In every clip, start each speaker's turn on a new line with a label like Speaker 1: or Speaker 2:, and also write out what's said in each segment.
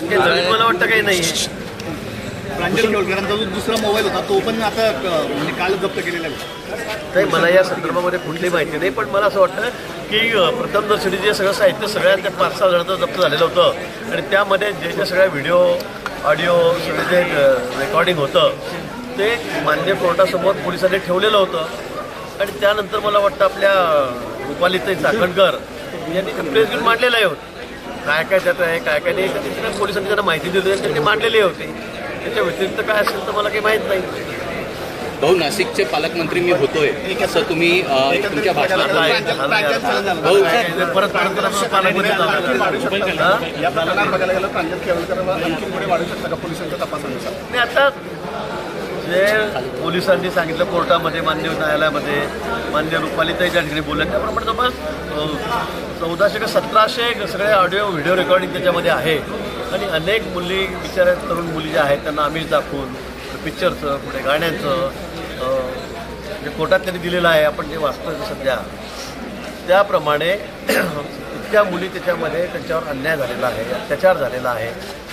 Speaker 1: नवीन मला वाटतं काही नाही.
Speaker 2: प्रांजल केवळकरांचा जो दुसरा मोबाईल होता तो पण आता म्हणजे काल जप्त केलेला आहे.
Speaker 1: नाही, मला या संदर्भामध्ये कुठलीही माहिती नाही, पण मला असं वाटतं की प्रथमदर्शनी जे सगळं साहित्य सगळ्या त्या 5-6 जणांचं जप्त झालेलं होतं आणि त्यामध्ये जे सगळ्या व्हिडिओ ऑडिओ सगळे जे रेकॉर्डिंग होतं ते मान्य कोर्टासमोर पोलिसांनी ठेवलेलं होतं. आणि त्यानंतर मला वाटतं आपल्या रुपालीताई चाकणकर यांनी ते प्रेस घेऊन मांडलेलं आहे होतं. काय काय त्यात आहे काय काय नाही त्याची पोलिसांनी त्यांना माहिती दिली आणि त्यांनी मांडलेले होते. त्याच्या व्यतिरिक्त काय असेल तर मला काही माहीत नाही.
Speaker 3: भाऊ, नाशिकचे पालकमंत्री मी होतोय असं तुम्ही तुमच्या भाषणात
Speaker 1: परत
Speaker 2: या प्रकरणात बघायला गेलं प्रांजल केवळकर आणखी पुढे वाढू शकतं का पोलिसांच्या तपासानुसार?
Speaker 1: नाही, आता जे पोलिसांनी सांगितलं कोर्टामध्ये मान्य न्यायालयामध्ये मान्य रुपालीताई ज्या ठिकाणी बोलल्या त्याप्रमाणे जवळपास 1400 का 1700 सगळे ऑडिओ व्हिडिओ रेकॉर्डिंग त्याच्यामध्ये आहे. आणि अनेक मुली बिचाऱ्या तरुण मुली ज्या आहेत त्यांना आमिष दाखवून पिक्चरचं पुढे गाण्यांचं जे कोर्टात त्यांनी दिलेलं आहे आपण जे वाचतोय सध्या त्याप्रमाणे इतक्या मुली त्याच्यामध्ये त्यांच्यावर अन्याय झालेला आहे, अत्याचार झालेला आहे.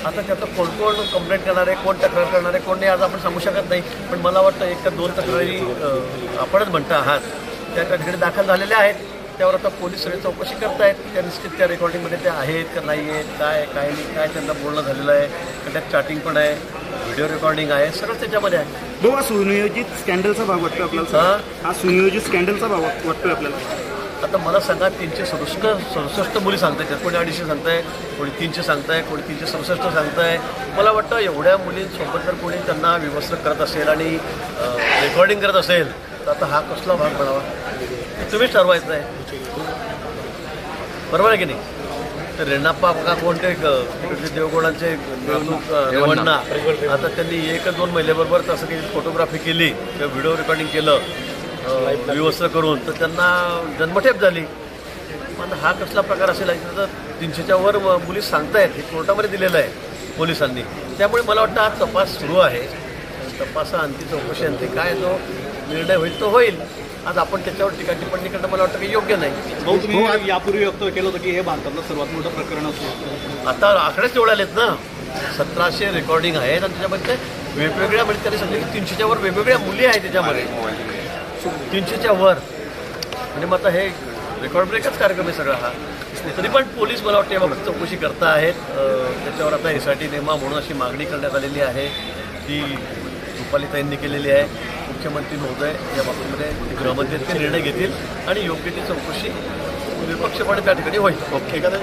Speaker 1: आता त्याचं कोण कोण कंप्लेंट करणार आहे, कोण तक्रार करणार आहे, कोण नाही आज आपण सांगू शकत नाही. पण मला वाटतं 1 का 2 तक्रारी आपणच म्हणता आहात त्या ठिकाणी दाखल झालेल्या आहेत. त्यावर आता पोलीस सगळे चौकशी करतायत त्या निश्चित त्या रेकॉर्डिंगमध्ये त्या आहेत का नाही आहेत, काय नाही, काय त्यांना बोलणं झालेलं आहे, त्यात चॅटिंग पण आहे, व्हिडिओ रेकॉर्डिंग आहे, सगळंच त्याच्यामध्ये आहे.
Speaker 2: भाऊ, हा सुनियोजित स्कॅन्डलचा भाग वाटतो आपल्याला? हा सुनियोजित स्कॅन्डलचा भाग वाटतोय आपल्याला?
Speaker 1: आता मला सांगा 367 मुली सांगतायत, कोणी 250 सांगताय, कोणी 300 सांगताय, कोणी 367 सांगताय. मला वाटतं एवढ्या मुलींसोबत जर कोणी त्यांना विवस्त्र करत असेल आणि रेकॉर्डिंग करत असेल तर आता हा कसला भाग म्हणावा तुम्हीच ठरवायचं आहे, बरोबर आहे की नाही? तर रेणाप्पा का कोणते देवगुणांचे रेवण्णा आता त्यांनी 1-2 महिलेबरोबर तसं काही फोटोग्राफी केली किंवा व्हिडिओ रेकॉर्डिंग केलं विवस्त्र करून तर त्यांना जन्मठेप झाली. पण हा कसला प्रकार असेल तर 300च्या वर मुली सांगतायत हे कोर्टामध्ये दिलेलं आहे पोलिसांनी. त्यामुळे मला वाटतं आज तपास सुरू आहे. तपासा अंती चौकशी अंती काय जो निर्णय होईल तो होईल. आज आपण त्याच्यावर टीका टिप्पणी करणं मला वाटतं की योग्य नाही.
Speaker 2: भाऊ, तुम्ही यापूर्वी व्यक्त केलं होतं की हे भारतातलं सर्वात मोठं प्रकरण असतं.
Speaker 1: आता आकडेच तेवढे आलेत ना, 1700 रेकॉर्डिंग आहेत आणि त्याच्यामध्ये वेगवेगळ्या म्हणजे त्यांनी सांगितलं 300च्या वर वेगवेगळ्या मुली आहेत त्याच्यामध्ये 300च्या वर. म्हणजे मग आता हे रेकॉर्ड ब्रेकच कार्यक्रम आहे सगळा हा. तरी पण पोलीस मला वाटतं याबाबत चौकशी करता आहेत. त्याच्यावर आता SIT नेमा म्हणून अशी मागणी करण्यात आलेली आहे ती रुपालीताईंनी केलेली आहे. मुख्यमंत्री महोदय या बाबतीमध्ये गृहमंत्री ते निर्णय घेतील आणि योग्य ती चौकशी निष्पक्षपणे त्या ठिकाणी होईल.
Speaker 2: एखाद्या